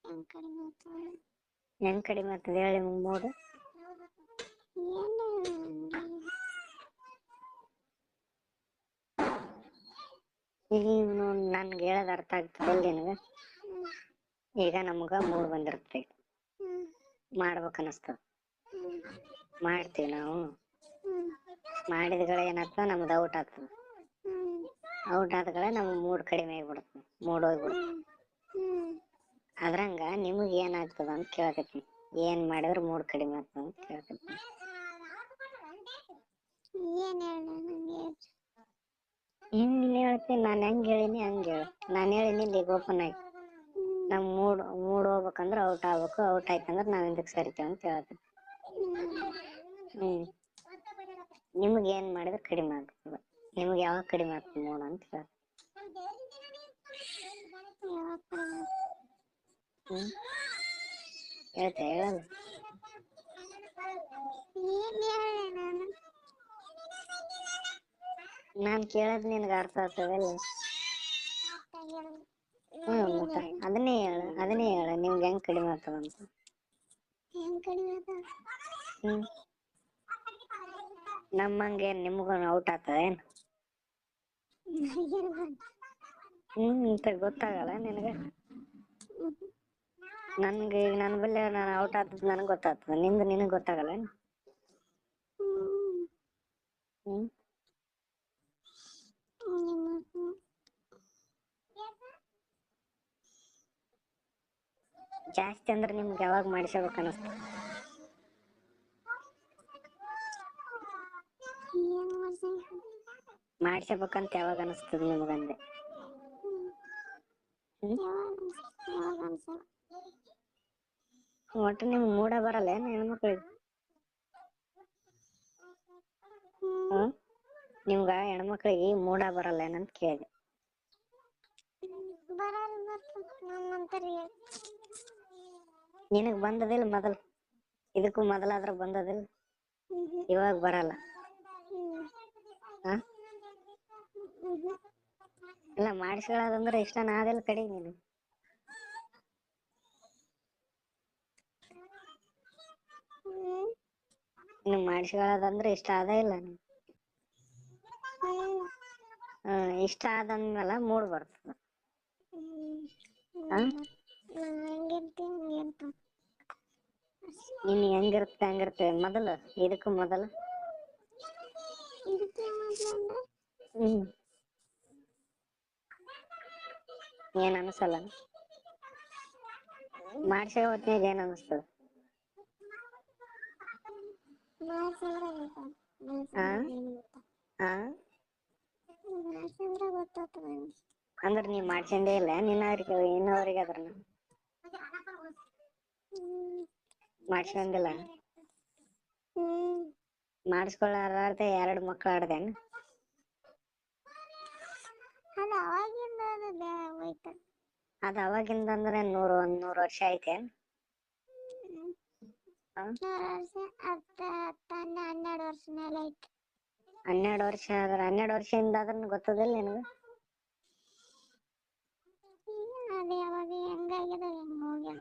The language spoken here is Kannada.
ಹೆಂಗ್ ಕಡಿಮೆ ಆಗ್ತದೆ? ಹೆಂಗ್ ಕಡಿಮೆ ಆಗ್ತದೆ ಹೇಳಿ ಮೂಡು. ಈಗ ನನ್ಗೆ ಹೇಳೋದು ಅರ್ಥ ಆಗ್ತದಲ್ಲ ನಿನಗೆ? ಈಗ ನಮ್ಗ ಮೂಡ್ ಬಂದಿರುತ್ತೆ, ಮಾಡ್ಬೇಕನ್ನಿಸ್ತದ, ಮಾಡ್ತೀವಿ ನಾವು. ಮಾಡಿದಗಳ ಏನಾಗ್ತದ, ನಮ್ದು ಔಟ್ ಆಗ್ತದ. ಔಟ್ ಆದಗಳ ನಮ್ಗೆ ಮೂಡ್ ಕಡಿಮೆ ಆಗಿಬಿಡುತ್ತೆ, ಮೂಡ್ ಹೋಗ್ಬಿಡುತ್ತೆ. ಅದ್ರಂಗ ನಿಮಗೆ ಏನಾಗ್ತದ ಅಂತ ಕೇಳಕತ್ತೀನಿ. ಏನ್ ಮಾಡಿದ್ರೆ ಮೂಡ್ ಕಡಿಮೆ ಆಗ್ತದ ಅಂತ ಕೇಳಕತ್ತೀನಿ. ನೀನ್ ಹೇಳ್ತೀನಿ, ನಾನು ಹೆಂಗ್ ಹೇಳಿನಿ ಹಂಗೆ ಹೇಳು. ನಾನು ಹೇಳಿನಿ ಈಗ ಓಪನ್ ಆಗಿ ನಮ್ ಮೂಡ್ ಹೋಗ್ಬೇಕಂದ್ರೆ ಔಟ್ ಆಗ್ಬೇಕು, ಔಟ್ ಆಯ್ತಂದ್ರೆ ನಾವ್ ಹಿಂದಕ್ಕೆ ಸರಿತೇವೆ ಅಂತ ಹೇಳ್ತೀನಿ. ನಿಮ್ಗೆ ಏನ್ ಮಾಡಿದ್ರೆ ಕಡಿಮೆ ಆಗ್ತದ, ನಿಮ್ಗೆ ಯಾವಾಗ ಕಡಿಮೆ ಆಗ್ತದೆ ಮೂಡ್ ಅಂತ ಹೇಳ. ಹೇಳ್ತೆ ಹೇಳಲ್ಲ. ನಾನ್ ಕೇಳದ್ ನಿನ್ಗೆ ಅರ್ಥ ಆಗ್ತದಲ್ಲ? ಮತ್ತೆ ಅದನ್ನೇ ಹೇಳ ನಿಮ್ಗೆ ಹೆಂಗ್ ಕಡಿಮೆ ಆಗ್ತದಂತ. ನಮ್ಮಂಗೆ ನಿಮ್ಗೂ ಔಟ್ ಆಗ್ತದ ಏನು? ಮತ್ತೆ ಗೊತ್ತಾಗಲ್ಲ ನಿನಗೆ? ನನ್ಗೆ ಈಗ ನನ್ನ ಬಲ್ಲೆ ನಾನು ಔಟ್ ಆಗ್ತದ ನನಗೆ ಗೊತ್ತಾಗ್ತದ, ನಿಂದು ನಿನಗೆ ಗೊತ್ತಾಗಲ್ಲ ಏನು? ಜಾಸ್ತಿ ಅಂದ್ರೆ ನಿಮ್ಗೆ ಯಾವಾಗ ಮಾಡಿಸ್ಬೇಕು ಅನ್ನಿಸ್ತು? ಮಾಡಿಸ್ಬೇಕಂತ ಯಾವಾಗ ಅನಿಸ್ತದ ನಿಮ್ಗಂದೆ? ಒಟ್ಟು ನಿಮ್ಗೆ ಮೂಡ ಬರಲ್ಲ ಏನು ಹೆಣ್ಮಕ್ಳಿಗೆ? ನಿಮ್ಗ ಹೆಣ್ಮಕ್ಳಿಗೆ ಮೂಡ ಬರಲ್ಲ ಏನಂತ ಕೇಳಿದೆ. ನಿನಗ್ ಬಂದದಿಲ್ಲ ಮೊದಲು? ಇದಕ್ಕೂ ಮೊದಲಾದ್ರೂ ಬಂದದಿಲ್ಲ? ಇವಾಗ ಬರಲ್ಲ? ಇಲ್ಲ ಮಾಡಿಸ್ಕೊಳ್ಳೋದಂದ್ರೆ ಇಷ್ಟನ ಆದಿಲ್ಲ ಕಡೆಗೆ ನೀನು? ಇನ್ನು ಮಾಡಿಸ್ಕೊಳ್ಳೋದಂದ್ರೆ ಇಷ್ಟ ಆದ ಇಲ್ಲ? ಇಷ್ಟ ಆದಂದ್ಮೇಲೆ ಮೂಡ್ ಬರ್ತದ. ನೀನ್ ಹೆಂಗಿರುತ್ತೆ ಮೊದಲು, ಇದಕ್ಕೂ ಮೊದಲು? ಏನ್ ಅನ್ಸಲ್ಲ? ಮಾಡ್ಸೋ ಹೊತ್ತಿನಾಗ ಏನ್ ಅನಿಸ್ತದ? ಅಂದ್ರೆ ನೀವ್ ಮಾಡ್ಸಂಡೆ ಇಲ್ಲ ಇನ್ನವರಿಗೆ ಅದ್ರನ್ನ ಮಾಡ್ಸ್ಕೊಂಡಿಲ್ಲ? ಮಾಡಿಸ್ಕೊಳ್ಳಾರ್ದೆ 2 ಮಕ್ಳು ಆಡ್ದೇನು? ಅದು ಅವಾಗಿಂದ ಅಂದ್ರೆ 100 ವರ್ಷ ಐತೇನ್? 12 ವರ್ಷ ಮೇಲೆ ಐತೆ. 12 ವರ್ಷ ಆದ್ರೆ 12 ವರ್ಷದಿಂದ ಅದನ್ನ ಗೊತ್ತದಿಲ್ಲ ನಿನಗೆ? ಅದು ಯಾವಾಗ ಹೆಂಗಾಗ್ಯದ ಹೆಂಗ್ ಹೋಗ್ಯಾವ.